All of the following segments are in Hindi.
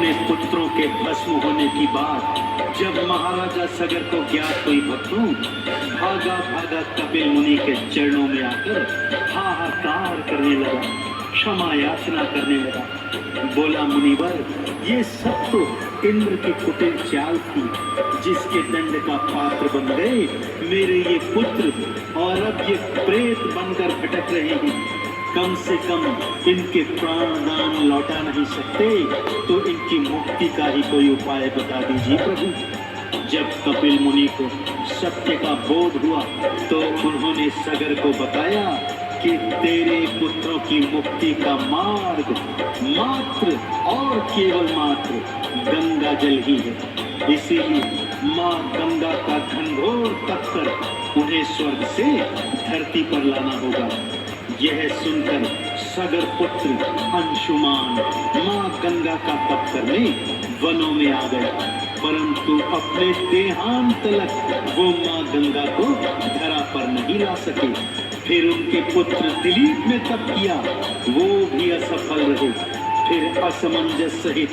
अपने पुत्रों के भस्म होने की बात जब महाराजा सगर को ज्ञात हुई भक्तों, भागा भागा कपिल मुनि के चरणों में आकर हाहाकार करने लगा, क्षमा याचना करने लगा। बोला, मुनिवर, ये सब तो इंद्र की कुटिल चाल थी, जिसके दंड का पात्र बन गए मेरे ये पुत्र, और अब ये प्रेत बनकर भटक रहे हैं। कम से कम इनके प्राण दान लौटा नहीं सकते, तो इनकी मुक्ति का ही कोई उपाय बता दीजिए प्रभु। जब कपिल मुनि को सत्य का बोध हुआ तो उन्होंने सगर को बताया कि तेरे पुत्रों की मुक्ति का मार्ग मात्र और केवल मात्र गंगा जल ही है। इसीलिए माँ गंगा का घनघोर तप कर उन्हें स्वर्ग से धरती पर लाना होगा। यह सुनकर सगर पुत्र अंशुमान माँ गंगा का तप करने वनों में आ गया, परंतु अपने देहांत तक वो माँ गंगा को धरा पर नहीं ला सके। फिर उनके पुत्र दिलीप ने तप किया, वो भी असफल रहे। फिर असमंजस सहित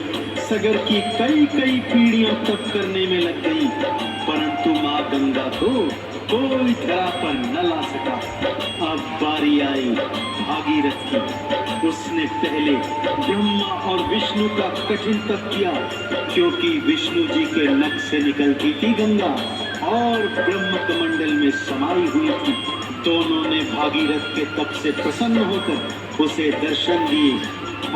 सगर की कई कई पीढ़ियां तप करने में लग गई, परंतु माँ गंगा को कोई धरा पर न ला सका। अब बारी आई भागीरथ की। उसने पहले ब्रह्मा और विष्णु का कठिन तप किया, क्योंकि विष्णु जी के नख से निकलती थी गंगा और ब्रह्म कमंडल में समाई हुई थी। दोनों ने भागीरथ के तप से प्रसन्न होकर उसे दर्शन दिए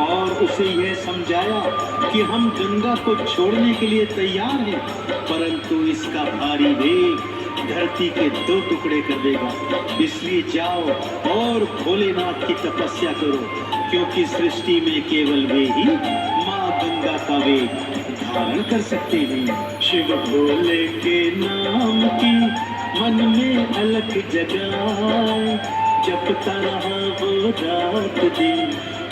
और उसे यह समझाया कि हम गंगा को छोड़ने के लिए तैयार हैं, परंतु इसका भारी वेग धरती के 2 टुकड़े कर देगा। इसलिए जाओ और भोलेनाथ की तपस्या करो, क्योंकि सृष्टि में केवल वे ही माँ गंगा का वेग धारण कर सकते हैं। शिव भोले के नाम की मन में अलख जगाए, जपता रहा वो रात दिन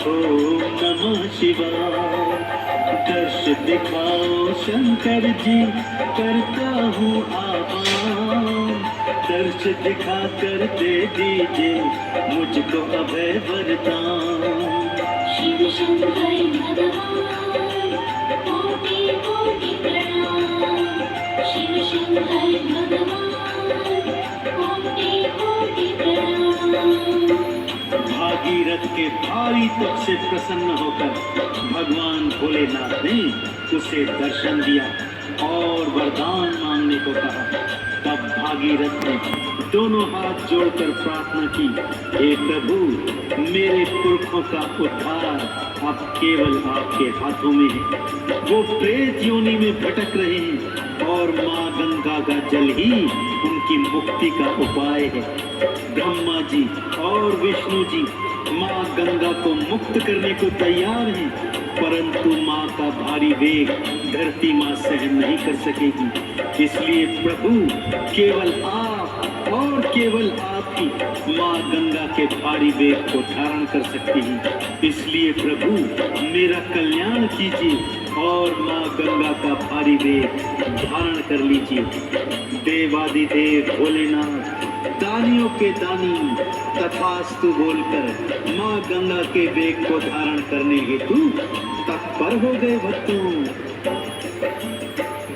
ओम नमः शिवाय। दर्श दिखाओ शंकर जी, करता हूँ आह्वान, दर्श दिखा कर दे दीजिए मुझको अभय वरदान। शिव शंकर भगवान कोटि कोटि प्रणाम, शिव शंकर भगवान कोटि कोटि प्रणाम। भागीरथ के भारी तप से प्रसन्न होकर भगवान भोलेनाथ ने उसे दर्शन दिया और वरदान मांगने को कहा। तब भागीरथ ने दोनों हाथ जोड़कर प्रार्थना की, हे प्रभु, मेरे पुरखों का उद्धार अब केवल आपके हाथों में है। वो प्रेत योनि में भटक रहे हैं और माँ गंगा का जल ही उनकी मुक्ति का उपाय है। ब्रह्मा जी और विष्णु जी माँ गंगा को मुक्त करने को तैयार हैं, परंतु माँ का भारी वेग धरती माँ सहन नहीं कर सकेगी। इसलिए प्रभु, केवल आप और केवल आप ही माँ गंगा के भारी वेग को धारण कर सकती हैं। इसलिए प्रभु, मेरा कल्याण कीजिए और माँ गंगा का भारी वेग धारण कर लीजिए। देवादिदेव भोलेनाथ दानियों के दानी तथास्तु बोलकर माँ गंगा के वेग को धारण करने हेतु तत्पर हो गए भक्तों।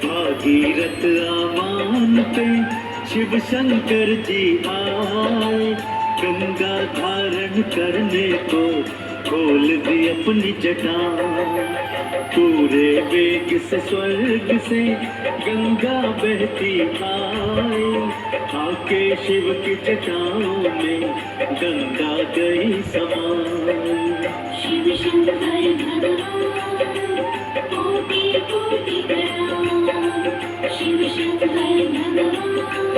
भागीरथ आह्वान पे शिव शंकर जी आए, गंगा धारण करने को खोल दी अपनी जटा। पूरे वेग से स्वर्ग से गंगा बहती आई, आके शिव की जटाओं में गंगा गई समाई। शिव शंकर भगवान कोटि कोटि प्रणाम, शिव शंकर भगवान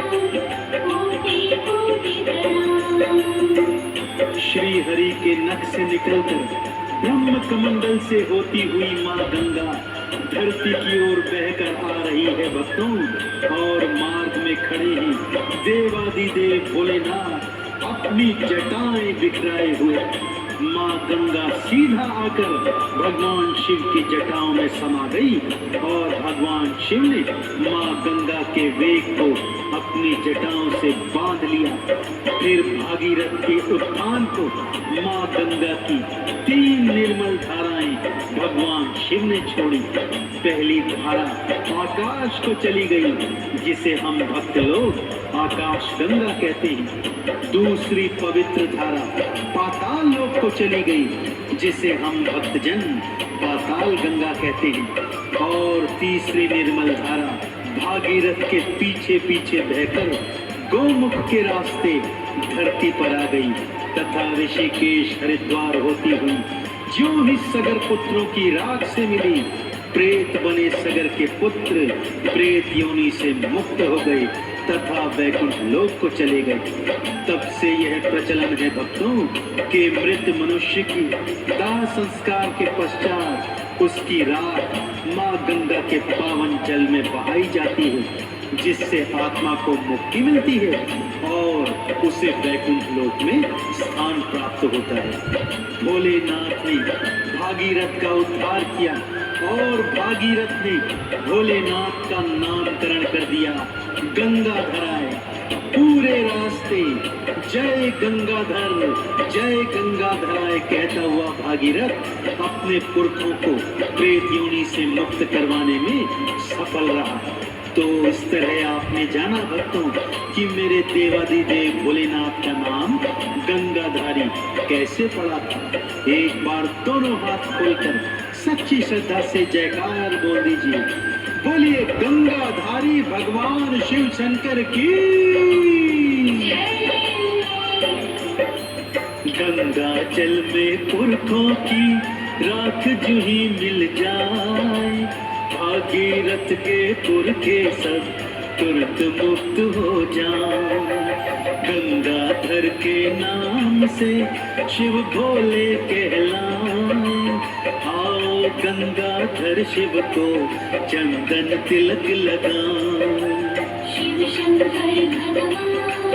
कोटि कोटि प्रणाम। श्री हरि के नख से निकलकर ब्रह्म कमंडल से होती हुई माँ गंगा धरती की ओर बहकर आ रही है भक्तों, और मार्ग में खड़े हैं देवादिदेव भोलेनाथ अपनी जटाएं बिखराए हुए। माँ गंगा सीधा आकर भगवान शिव की जटाओं में समा गई और भगवान शिव ने माँ गंगा के वेग को अपनी जटाओं से बांध लिया। फिर भागीरथ के उत्थान को माँ गंगा की 3 निर्मल धाराएं धाराएं भगवान शिव ने छोड़ी। पहली धारा आकाश को चली गई, जिसे हम भक्त लोग आकाश गंगा कहते हैं। दूसरी पवित्र धारा पाताल लोक को चली गई, जिसे हम भक्तजन पाताल गंगा कहते हैं। और तीसरी निर्मल धारा भागीरथ के पीछे पीछे बहकर गोमुख के रास्ते धरती पर आ गई तथा ऋषिकेश हरिद्वार होती हुई ज्यों ही सगर पुत्रों की राख से मिली, प्रेत बने सगर के पुत्र प्रेत योनि से मुक्त हो गए तथा वैकुंठ लोक को चले गए। तब से यह प्रचलन है भक्तों कि मृत मनुष्य की दाह संस्कार के पश्चात उसकी राख माँ गंगा के पावन जल में बहाई जाती है, जिससे आत्मा को मुक्ति मिलती है और उसे वैकुंठ लोक में स्थान प्राप्त होता है। भोलेनाथ ने भागीरथ का उद्धार किया और भागीरथ ने भोलेनाथ का नामकरण कर दिया गंगाधराय। पूरे रास्ते जय गंगाधराय कहता हुआ भागीरथ अपने पुरखों को प्रेत योनि से मुक्त करवाने में सफल रहा। तो इस तरह आपने जाना भक्तों कि मेरे देवादिदेव भोलेनाथ का नाम गंगाधारी कैसे पड़ा था। एक बार दोनों हाथ खोलकर सच्ची श्रद्धा से जयकार बोल दीजिए। बोलिए गंगाधारी भगवान शिव शंकर की। गंगा जल में पुरखों की राख जूही मिल जाए, भागीरथ के पुरखे सब तुरंत मुक्त हो जाए। गंगाधर के नाम से शिव भोले कहलाए, आओ गंगाधर शिव को चंदन तिलक लगाए। शिव शंकर भगवान